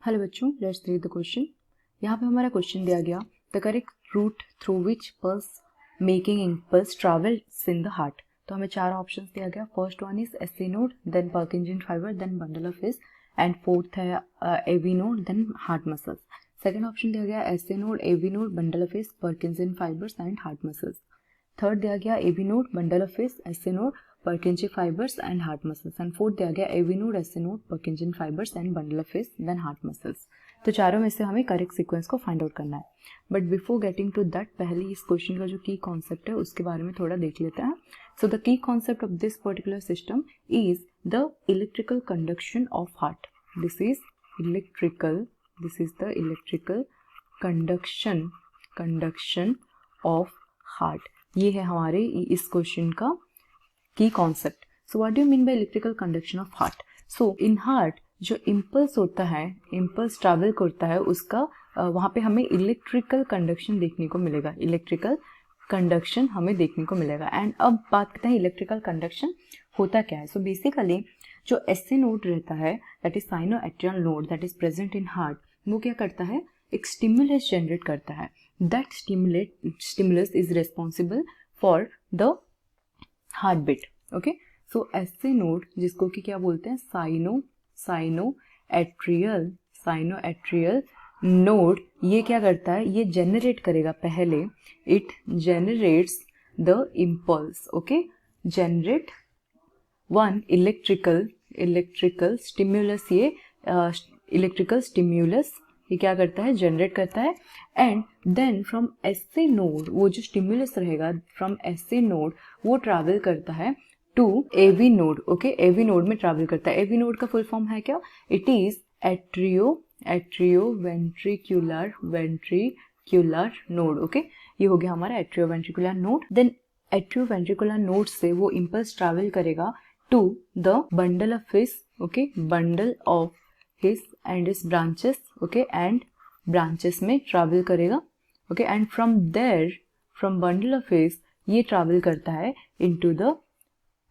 Hello बच्चों, let's read the question. यहाँ पे हमारा क्वेश्चन दिया गया, the correct route through which pulse making impulse travels in the heart. तो हमें चार ऑप्शंस दिया गया। First one is SA node, then Purkinje fibre, then bundle of His, and fourth है AV node, then heart muscles. Second option दिया गया SA node, AV node, bundle of His, Purkinje fibres and heart muscles. Third दिया गया AV node, bundle of His, SA node, Purkinje fibres and heart muscles, and fourth दिया गया AV node, SA node, Purkinje fibres and bundle of His, then heart muscles. तो चारों में से हमें correct sequence को फाइंड आउट करना है। But before getting to that, पहले इस क्वेश्चन का जो की कॉन्सेप्ट है उसके बारे में थोड़ा देख लेते हैं। So the key concept of this particular system is the electrical conduction of heart. This is the electrical conduction of heart. ये है हमारे इस क्वेश्चन का की concept. So what do you mean by electrical conduction of heart? So in heart जो impulse होता है, impulse travel करता है, उसका वहाँ पे हमें इलेक्ट्रिकल कंडक्शन देखने को मिलेगा। इलेक्ट्रिकल कंडक्शन हमें देखने को मिलेगा। एंड अब बात करते हैं इलेक्ट्रिकल कंडक्शन होता क्या है। सो बेसिकली जो एसए नोड रहता है, that is sinoatrial node, that is present in heart, वो क्या करता है, एक स्टिमुलस जनरेट करता है। That stimulus is responsible for the heart beat. Okay, so SA node, जिसको कि क्या बोलते हैं, साइनोएट्रियल नोड, ये क्या करता है, ये जेनरेट करेगा, पहले it generates the impulse. Okay, generate one electrical stimulus. ये इलेक्ट्रिकल स्टिम्युलस ये क्या करता है, जनरेट करता है। And then from SA node, वो जो स्टिम्युलस रहेगा फ्रॉम एसए नोड, वो ट्रैवल करता है to AV node. Okay, AV node में ट्रैवल करता है। एवी नोड का फुल फॉर्म है क्या, it is atrioventricular node. Okay, ये हो गया हमारा atrioventricular node. Then atrioventricular node से वो इम्पल्स ट्रैवल करेगा to the bundle of His, okay, bundle of His and his branches, okay, and branches में ट्रैवल करेगा। Okay, and from there, from bundle of His, ये travel करता है into the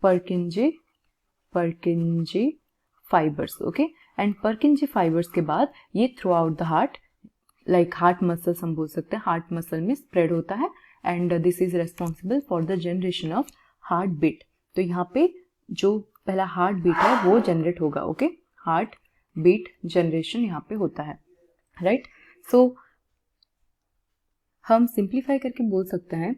Purkinje fibres. Okay, and Purkinje fibres के बाद ये throughout the heart, like heart muscles हम बोल सकते हैं, हार्ट मसल में स्प्रेड होता है। And this is responsible for the generation of heart beat. तो यहाँ पे जो पहला हार्ट बीट है वो जनरेट होगा। ओके, हार्ट बीट जनरेशन यहाँ पे होता है, राइट। सो हम सिंप्लीफाई करके बोल सकते हैं,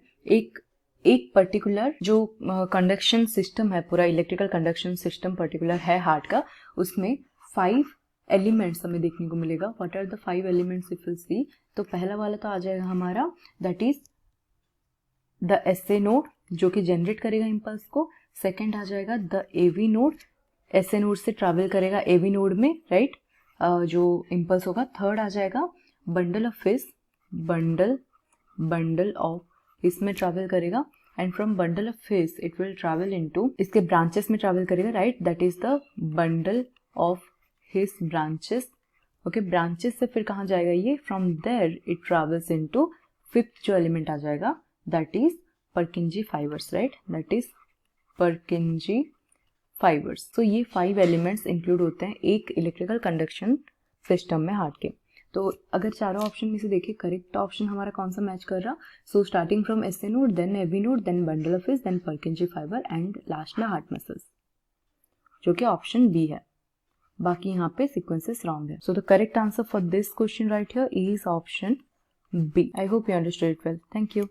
एक पर्टिकुलर जो कंडक्शन सिस्टम है, पूरा इलेक्ट्रिकल कंडक्शन सिस्टम पर्टिकुलर है हार्ट का, उसमें 5 एलिमेंट्स हमें देखने को मिलेगा। What are the 5 elements if will see? तो पहला वाला तो आ जाएगा हमारा, that is the SA node, जो कि जनरेट करेगा इम्पल्स को। सेकेंड आ जाएगा the AV node, SA node से ट्रैवल करेगा एवी नोड में, राइट, जो इम्पल्स होगा। थर्ड आ जाएगा bundle of His, bundle of इसमें ट्रैवल करेगा। And from bundle of His it will travel into, इसके ब्रांचेस में ट्रैवल करेगा, right, that is the bundle of His branches. Okay, branches से फिर कहाँ जाएगा ये, from there it travels into fifth जो एलिमेंट आ जाएगा, that is Purkinje fibres, right, that is Purkinje fibres. तो ये 5 एलिमेंट्स इंक्लूड होते हैं एक इलेक्ट्रिकल कंडक्शन सिस्टम में हार्ट के। तो अगर चारों ऑप्शन में से देखिए, करेक्ट ऑप्शन हमारा कौन सा मैच कर रहा, so starting from SA node, then AV node, then bundle of His, then Purkinje fibre, and last में हार्ट मसल्स, जो कि ऑप्शन बी है। बाकी यहाँ पे सीक्वेंसेस रॉन्ग है। So the correct answer for this question right here is option B. I hope you understood it well. Thank you.